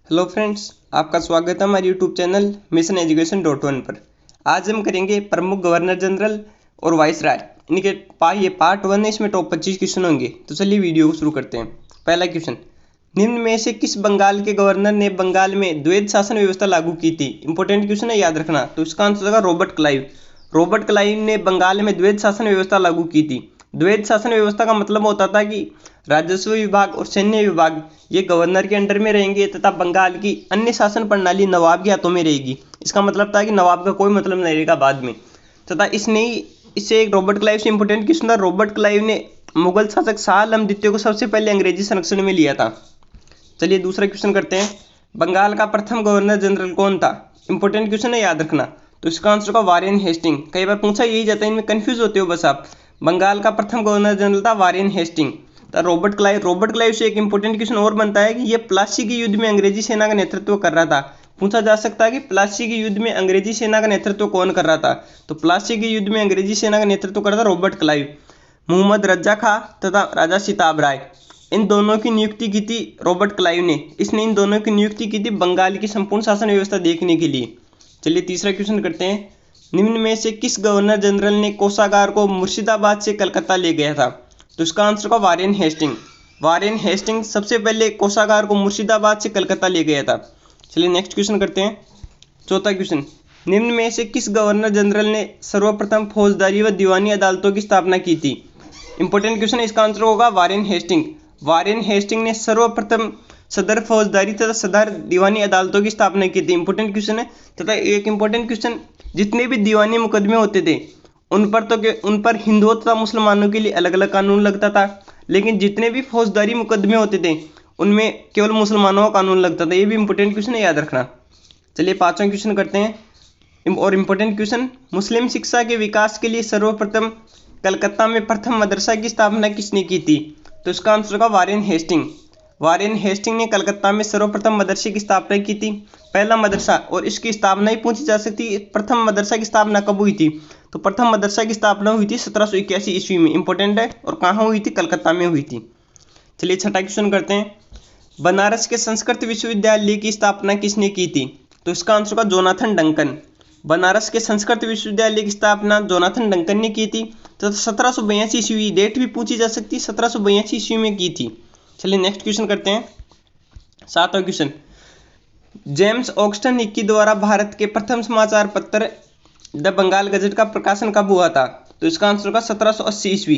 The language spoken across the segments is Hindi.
हेलो फ्रेंड्स, आपका स्वागत है हमारे यूट्यूब चैनल मिशन एजुकेशन .1 पर। आज हम करेंगे प्रमुख गवर्नर जनरल और वाइसराय इनके ये पार्ट 1 है। इसमें टॉप 25 क्वेश्चन होंगे। तो चलिए वीडियो को शुरू करते हैं। पहला क्वेश्चन, निम्न में से किस बंगाल के गवर्नर ने बंगाल में द्वैध शासन व्यवस्था लागू की थी? इंपॉर्टेंट क्वेश्चन है, याद रखना। तो इसका आंसर होगा रॉबर्ट क्लाइव। रॉबर्ट क्लाइव ने बंगाल में द्वैध शासन व्यवस्था लागू की थी। द्वैध शासन व्यवस्था का मतलब होता था कि राजस्व विभाग और सैन्य विभाग ये गवर्नर के अंडर में रहेंगे तथा बंगाल की अन्य शासन प्रणाली नवाब के हाथों में रहेगी। इसका मतलब था कि नवाब का कोई मतलब नहीं रहेगा बाद में। तथा इससे एक रॉबर्ट क्लाइव से इंपोर्टेंट क्वेश्चन था। रॉबर्ट क्लाइव ने मुगल शासक शाह आलम द्वितीय को सबसे पहले अंग्रेजी संरक्षण में लिया था। चलिए दूसरा क्वेश्चन करते हैं। बंगाल का प्रथम गवर्नर जनरल कौन था? इंपोर्टेंट क्वेश्चन है, याद रखना। तो इसका आंसर होगा वारेन हेस्टिंग। कई बार पूछा यही जाता है, इनमें कंफ्यूज होते हो बस आप। बंगाल का प्रथम गवर्नर जनरल था वारेन हेस्टिंग। तो रॉबर्ट क्लाइव से एक इंपॉर्टेंट क्वेश्चन और बनता है कि यह प्लासी के युद्ध में अंग्रेजी सेना का नेतृत्व कर रहा था। पूछा जा सकता है कि प्लासी के युद्ध में अंग्रेजी सेना का नेतृत्व कौन कर रहा था? तो प्लासी के युद्ध में अंग्रेजी सेना का नेतृत्व कर रहा था रॉबर्ट क्लाइव। मोहम्मद रज्जा खां तथा राजा सिताब राय, इन दोनों की नियुक्ति की थी रॉबर्ट क्लाइव ने। इसने इन दोनों की नियुक्ति की थी बंगाल की संपूर्ण शासन व्यवस्था देखने के लिए। चलिए तीसरा क्वेश्चन करते हैं। निम्न में से किस गवर्नर जनरल ने कोषागार को मुर्शिदाबाद से कलकत्ता ले गया था? तो इसका आंसर होगा वारेन हेस्टिंग। वारेन हेस्टिंग सबसे पहले कोषागार को मुर्शिदाबाद से कलकत्ता ले गया था। चलिए नेक्स्ट क्वेश्चन करते हैं। चौथा क्वेश्चन, निम्न में से किस गवर्नर जनरल ने सर्वप्रथम फौजदारी व दीवानी अदालतों की स्थापना की थी? इंपॉर्टेंट क्वेश्चन है, इसका आंसर होगा वारेन हेस्टिंग। वारेन हेस्टिंग ने सर्वप्रथम सदर फौजदारी तथा सदर दीवानी अदालतों की स्थापना की थी। इंपॉर्टेंट क्वेश्चन है। तथा एक इंपॉर्टेंट क्वेश्चन, जितने भी दीवानी मुकदमे होते थे उन पर हिंदुओं तथा मुसलमानों के लिए अलग अलग कानून लगता था, लेकिन जितने भी फौजदारी मुकदमे होते थे उनमें केवल मुसलमानों का कानून लगता था। ये भी इंपॉर्टेंट क्वेश्चन है, याद रखना। चलिए पांचवा क्वेश्चन करते हैं। और इंपॉर्टेंट क्वेश्चन, मुस्लिम शिक्षा के विकास के लिए सर्वप्रथम कलकत्ता में प्रथम मदरसा की स्थापना किसने की थी? तो इसका आंसर होगा वारेन हेस्टिंग। वारेन हेस्टिंग ने कलकत्ता में सर्वप्रथम मदरसे की स्थापना की थी, पहला मदरसा। और इसकी स्थापना ही पूछी जा सकती है, प्रथम मदरसा की स्थापना कब हुई थी? तो प्रथम मदरसा की स्थापना हुई थी 1781 ईस्वी में। इंपॉर्टेंट है। और कहाँ हुई थी? कलकत्ता में हुई थी। चलिए छठा क्वेश्चन करते हैं। बनारस के संस्कृत विश्वविद्यालय की स्थापना किसने की थी? तो इसका आंसर होगा जोनाथन डंकन। बनारस के संस्कृत विश्वविद्यालय की स्थापना जोनाथन डंकन ने की थी। तो 1782 ईस्वी, डेट भी पूछी जा सकती है, 1782 ईस्वी में की थी। चलिए नेक्स्ट क्वेश्चन करते हैं। सातवां क्वेश्चन, जेम्स ऑक्सटन हिक्की द्वारा भारत के प्रथम समाचार पत्र द बंगाल गजट का प्रकाशन कब हुआ था? तो इसका आंसर होगा 1780 ईस्वी।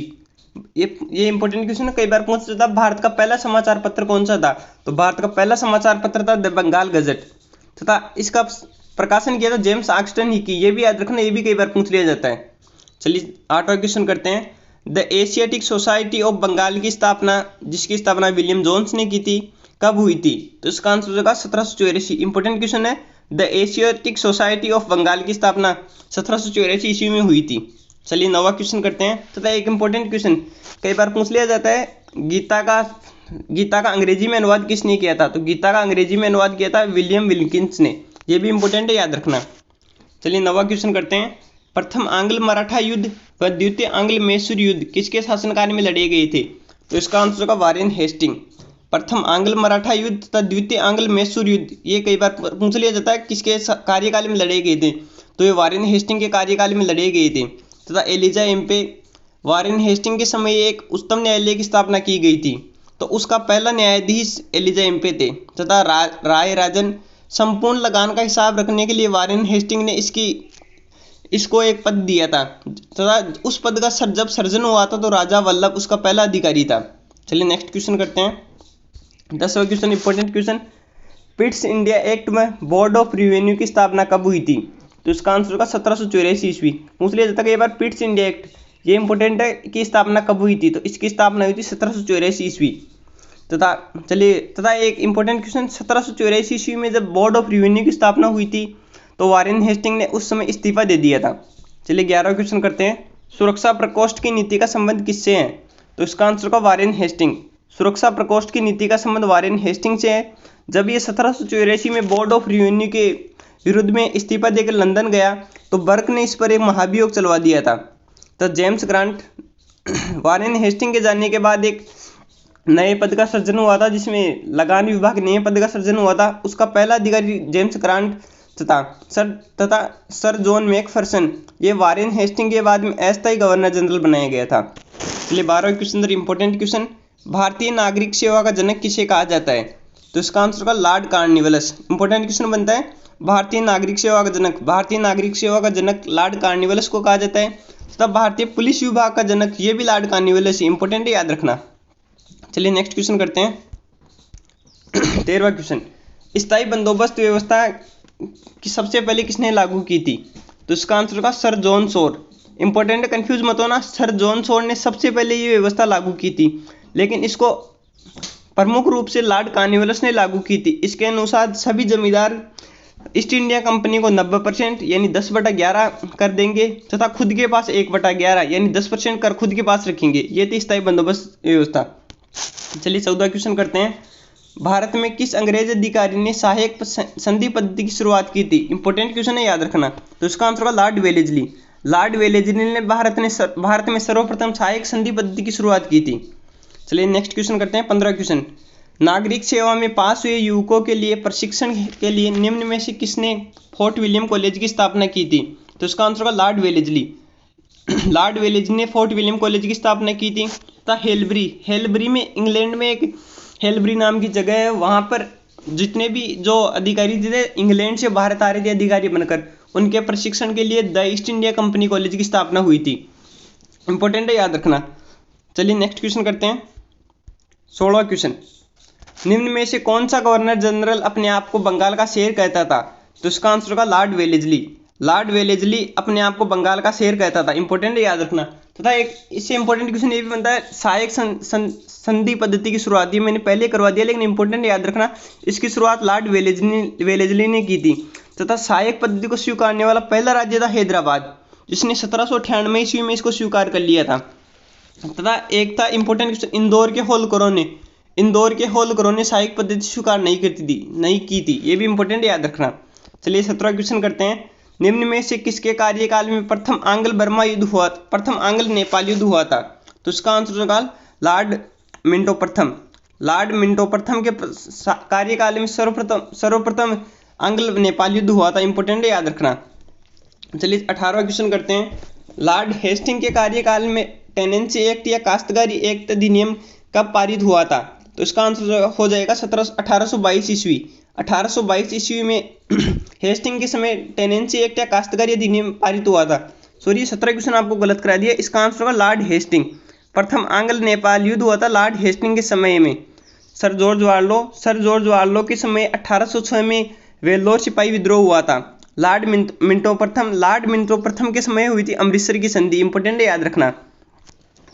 ये इंपॉर्टेंट क्वेश्चन है, कई बार पूछा था भारत का पहला समाचार पत्र कौन सा था? तो भारत का पहला समाचार पत्र था द बंगाल गजट। तथा इसका प्रकाशन किया था जेम्स ऑक्सटन हिक्की। ये भी याद रखना, ये भी कई बार पूछ लिया जाता है। चलिए आठवां क्वेश्चन करते हैं। The Asiatic Society of Bengal की स्थापना, जिसकी स्थापना विलियम जोन्स ने की थी, कब हुई थी? तो इसका आंसर होगा 1784। इंपॉर्टेंट क्वेश्चन है। The Asiatic Society of Bengal की स्थापना 1784 ईस्वी में हुई थी। चलिए नौवां क्वेश्चन करते हैं। तथा एक इंपॉर्टेंट क्वेश्चन कई बार पूछ लिया जाता है, गीता का अंग्रेजी में अनुवाद किसने किया था? तो गीता का अंग्रेजी में अनुवाद किया था विलियम विल्किंस ने। यह भी इंपॉर्टेंट है, याद रखना। चलिए नौवां क्वेश्चन करते हैं। प्रथम आंग्ल मराठा युद्ध व द्वितीय आंग्ल मैसूर युद्ध किसके शासनकाल में लड़े गए थे? तो इसका आंसर होगा वारेन हेस्टिंग। प्रथम आंग्ल मराठा युद्ध तथा द्वितीय आंग्ल मैसूर युद्ध, ये कई बार पूछ लिया जाता है किसके कार्यकाल में लड़े गए थे? तो ये वारेन हेस्टिंग के कार्यकाल में लड़े गए थे। तथा एलिजा एम्पे, वारेन हेस्टिंग के समय एक उच्चतम न्यायालय की स्थापना की गई थी, तो उसका पहला न्यायाधीश एलिजा एम्पे थे। तथा राय राजन, संपूर्ण लगान का हिसाब रखने के लिए वारेन हेस्टिंग ने इसको एक पद दिया था। तथा उस पद का जब सर्जन हुआ था तो राजा वल्लभ उसका पहला अधिकारी था। चलिए नेक्स्ट क्वेश्चन करते हैं। 10वां question, important question, Pitt's India act में बोर्ड ऑफ रिवेन्यू की स्थापना कब हुई थी? तो इसका आंसर होगा 1784 ईस्वी। पूछ लिया जाता है एक बार पिट्स इंडिया एक्ट, ये इंपॉर्टेंट है कि स्थापना कब हुई थी? तो इसकी स्थापना हुई थी 1784 ईस्वी। तथा एक इंपॉर्टेंट क्वेश्चन, 1784 ईस्वी में जब बोर्ड ऑफ रिवेन्यू की स्थापना हुई थी तो वारेन हेस्टिंग ने उस समय इस्तीफा दे दिया था। चलिए 11वां क्वेश्चन करते हैं। सुरक्षा प्रकोष्ठ की नीति का संबंध किससे है? तो इसका आंसर होगा वारेन हेस्टिंग। सुरक्षा प्रकोष्ठ की नीति का संबंध वारेन हेस्टिंग से है। जब ये 1784 में बोर्ड ऑफ रिवेन्यू के विरुद्ध में इस्तीफा देकर लंदन गया तो बर्क ने इस पर एक महाभियोग चलवा दिया था। तो जेम्स ग्रांट वारेन हेस्टिंग के जाने के बाद एक नए पद का सृजन हुआ था, जिसमें लगान विभाग नए पद का सृजन हुआ था। उसका पहला अधिकारी जेम्स ग्रांट तथा सर जॉन मैकफरसन, ये वारेन हेस्टिंग के बाद में अस्थायी गवर्नर जनरल बनाया गया था। चलिए 12वें क्वेश्चन, अंदर इंपॉर्टेंट क्वेश्चन, भारतीय नागरिक सेवा का जनक किसे कहा जाता है? तो इसका आंसर होगा लॉर्ड कॉर्नवालिस। इंपॉर्टेंट क्वेश्चन बनता है, भारतीय नागरिक सेवा का जनक लॉर्ड कॉर्नवालिस को कहा जाता है। तब भारतीय पुलिस विभाग का जनक, ये भी लॉर्ड कॉर्नवालिस, इंपॉर्टेंट है, याद रखना। चलिए नेक्स्ट क्वेश्चन करते हैं। 13वां क्वेश्चन, स्थायी बंदोबस्त व्यवस्था की सबसे पहले किसने लागू की थी? तो इसका आंसर होगा sir John Shore. Important, confuse मत होना, सर जॉन शोर ने सबसे पहले ये व्यवस्था लागू की थी, लेकिन इसको प्रमुख रूप से लॉर्ड कॉर्नवालिस ने लागू की थी। इसके अनुसार सभी जमींदार ईस्ट इंडिया कंपनी को 90% यानी 10/11 कर देंगे तथा खुद के पास 1/11 यानी 10% कर खुद के पास रखेंगे। ये थी स्थायी बंदोबस्त व्यवस्था। चलिए 14वां क्वेश्चन करते हैं। भारत में किस अंग्रेज अधिकारी ने सहायक संधि पद्धति की शुरुआत की थी? इंपॉर्टेंट क्वेश्चन है, याद रखना। तो इसका आंसर होगा लॉर्ड वेलेस्ली। लॉर्ड वेलेस्ली ने भारत में सर्वप्रथम सहायक संधि पद्धति की शुरुआत की थी। चलिए नेक्स्ट क्वेश्चन करते हैं। 15वां क्वेश्चन, नागरिक सेवा में पास हुए युवकों के लिए प्रशिक्षण के लिए निम्न में से किसने फोर्ट विलियम कॉलेज की स्थापना की थी? तो इसका आंसर होगा लॉर्ड वेलेस्ली। लॉर्ड वेलेस्ली ने फोर्ट विलियम कॉलेज की स्थापना की थी। तथा हेलबरी में, इंग्लैंड में एक हेलबरी नाम की जगह है, वहाँ पर जितने भी जो अधिकारी थे इंग्लैंड से भारत आ रहे थे अधिकारी बनकर, उनके प्रशिक्षण के लिए the east India company college की स्थापना हुई थी। इंपॉर्टेंट है, याद रखना। चलिए नेक्स्ट क्वेश्चन करते हैं। 16वां क्वेश्चन, निम्न में से कौन सा गवर्नर जनरल अपने आप को बंगाल का शेर कहता था? तो इसका आंसर होगा लॉर्ड वेलेस्ली। लॉर्ड वेलेस्ली अपने आप को बंगाल का शेर कहता था। इंपॉर्टेंट है, याद रखना। तथा एक इससे इंपॉर्टेंट क्वेश्चन ये भी बनता है, सहायक संधि पद्धति की शुरुआत, ये मैंने पहले करवा दिया, लेकिन इंपॉर्टेंट याद रखना, इसकी शुरुआत लॉर्ड वेलेस्ली ने की थी। तथा सहायक पद्धति को स्वीकारने वाला पहला राज्य था हैदराबाद, जिसने 1798 ईस्वी में इसको स्वीकार कर लिया था। तथा एक था इंपॉर्टेंट क्वेश्चन, इंदौर के होलकरों ने सहायक पद्धति स्वीकार नहीं की थी। ये भी इंपॉर्टेंट याद रखना। चलिए 17वां क्वेश्चन करते हैं। निम्न में से किसके कार्यकाल में प्रथम आंग्ल नेपाल युद्ध हुआ था? तो इसका आंसर होगा लॉर्ड मिंटो प्रथम। लॉर्ड मिंटो प्रथम के कार्यकाल में सर्वप्रथम आंग्ल नेपाल युद्ध हुआ था। इंपॉर्टेंट है, याद रखना। चलिए 18वां क्वेश्चन करते हैं। लॉर्ड हेस्टिंग के कार्यकाल में टेनेंसी एक्ट या काश्तकारी एक्ट अधिनियम कब पारित हुआ था? तो इसका आंसर हो जाएगा 1822 ईस्वी। 1822 ईस्वी में हेस्टिंग के समय टेनेंसी एक्ट या काश्तकारी अधिनियम पारित हुआ था। सॉरी, 17 क्वेश्चन आपको गलत करा दिया। इसका आंसर होगा लॉर्ड हेस्टिंग। प्रथम आंग्ल नेपाल युद्ध हुआ था लॉर्ड हेस्टिंग के समय में। सर जॉर्ज वार्लो के समय 1806 में वेल्लोर सिपाही विद्रोह हुआ था। लॉर्ड मिंटो प्रथम के समय हुई थी अमृतसर की संधि। इंपॉर्टेंट है, याद रखना।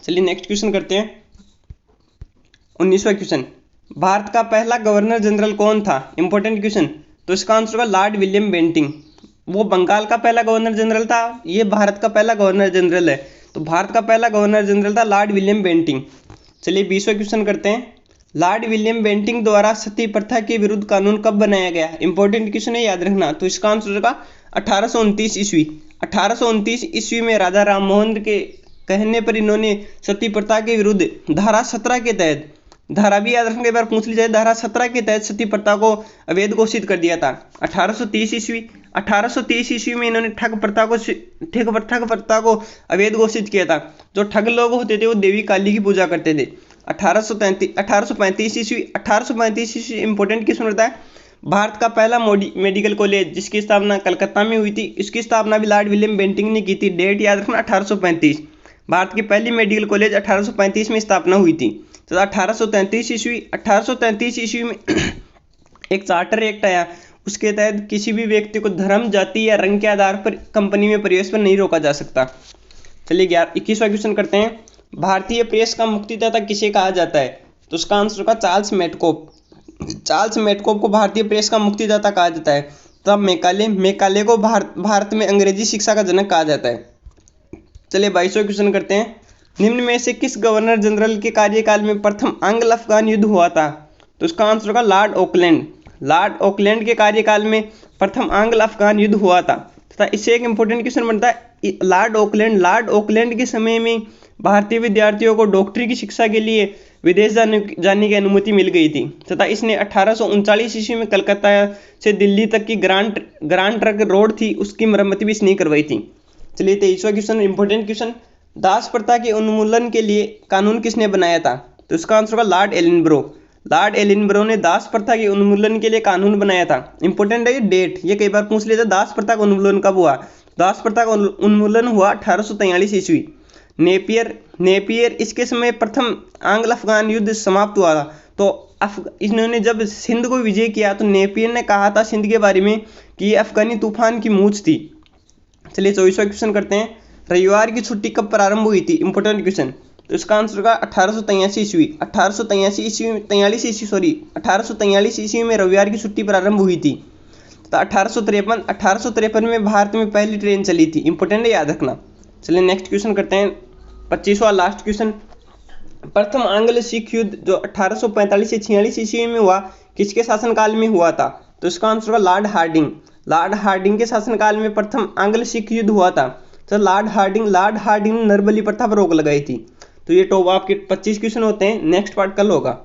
चलिए नेक्स्ट क्वेश्चन करते हैं। 19वां क्वेश्चन, भारत का पहला गवर्नर जनरल कौन था? Important question. तो इसका आंसर होगा लॉर्ड विलियम बेंटिंग। वो बंगाल का पहला गवर्नर जनरल था, ये भारत का पहला गवर्नर जनरल है। तो भारत का पहला गवर्नर जनरल था लॉर्ड विलियम बेंटिंग। चलिए 20वां क्वेश्चन करते हैं। लॉर्ड विलियम बेंटिंग द्वारा सती प्रथा के विरुद्ध कानून कब बनाया गया? इंपॉर्टेंट क्वेश्चन है, याद रखना। तो इसका आंसर होगा 1829 ईस्वी। 1829 ईस्वी में राजा राममोहन के कहने पर इन्होंने सती प्रथा के विरुद्ध धारा 17 के तहत, धारा भी याद रखना, एक बार पूछ ली जाए, धारा 17 के तहत सती प्रथा को अवैध घोषित कर दिया था। 1830 ईस्वी में इन्होंने ठग प्रथा को अवैध घोषित किया था। जो ठग लोग होते थे वो देवी काली की पूजा करते थे। 1835 ईस्वी इंपॉर्टेंट क्वेश्चन होता है। भारत का पहला मेडिकल कॉलेज जिसकी स्थापना कलकत्ता में हुई थी, इसकी स्थापना भी लॉर्ड विलियम बेंटिंग ने की थी। डेट याद रखना 1835। भारत की पहली मेडिकल कॉलेज 1835 में स्थापना हुई थी। तो 1833 ईस्वी में एक चार्टर एक्ट आया, उसके तहत किसी भी व्यक्ति को धर्म, जाति या रंग के आधार पर कंपनी में प्रवेश पर नहीं रोका जा सकता। चलिए 21वां क्वेश्चन करते हैं। भारतीय प्रेस का मुक्तिदाता किसे कहा जाता है? तो उसका आंसर होगा चार्ल्स मेटकोप। चार्ल्स मेटकोप को भारतीय प्रेस का मुक्तिदाता कहा जाता है। तब मैकाले को भारत में अंग्रेजी शिक्षा का जनक कहा जाता है। चलिए 22वां क्वेश्चन करते हैं। निम्न में से किस गवर्नर जनरल के कार्यकाल में प्रथम आंग्ल अफगान युद्ध हुआ था? तो इसका आंसर होगा लॉर्ड ऑकलैंड। लॉर्ड ऑकलैंड के कार्यकाल में प्रथम आंग्ल अफगान युद्ध हुआ था। तथा इससे एक इंपॉर्टेंट क्वेश्चन बनता है, लॉर्ड ऑकलैंड के समय में भारतीय विद्यार्थियों को डॉक्टरी की शिक्षा के लिए विदेश जाने की अनुमति मिल गई थी तथा इसने 1839 ईस्वी में कलकत्ता से दिल्ली तक की ग्रांड ट्रंक रोड थी उसकी मरम्मत भी इसने करवाई थी। चलिए 23वां क्वेश्चन, इंपॉर्टेंट क्वेश्चन, दास प्रथा के उन्मूलन के लिए कानून किसने बनाया था? तो इसका आंसर होगा लॉर्ड एलिनब्रो। लॉर्ड एलिनब्रो ने दास प्रथा के उन्मूलन के लिए कानून बनाया था। इंपॉर्टेंट है ये डेट, ये कई बार पूछ लेता, दास प्रथा का उन्मूलन कब हुआ? दास प्रथा का उन्मूलन हुआ 1843 ईस्वी। नेपियर इसके समय प्रथम आंग्ल अफगान युद्ध समाप्त हुआ था। तो इन्होंने जब सिंध को विजय किया तो नेपियर ने कहा था सिंध के बारे में कि ये अफगानी तूफान की मूंछ थी। चलिए 24वां क्वेश्चन करते हैं, रविवार की छुट्टी कब प्रारंभ हुई थी? Important question. तो इसका आंसर होगा 1883 ईस्वी। 1843 ईस्वी में रविवार की छुट्टी प्रारंभ हुई थी। तो 1853 में भारत में पहली ट्रेन चली थी। इंपॉर्टेंट है, याद रखना। चलिए नेक्स्ट क्वेश्चन करते हैं, 25वां लास्ट क्वेश्चन। प्रथम आंग्ल सिख युद्ध जो 1845 से 46 ईस्वी में हुआ किसके शासनकाल में हुआ था? तो इसका आंसर होगा लॉर्ड हार्डिंग। लॉर्ड हार्डिंग के शासनकाल में प्रथम आंग्ल सिख युद्ध हुआ था। तो लॉर्ड हार्डिंग ने नरबली प्रथा पर रोक लगाई थी। तो ये टॉप आपके 25 क्वेश्चन होते हैं। नेक्स्ट पार्ट कल होगा।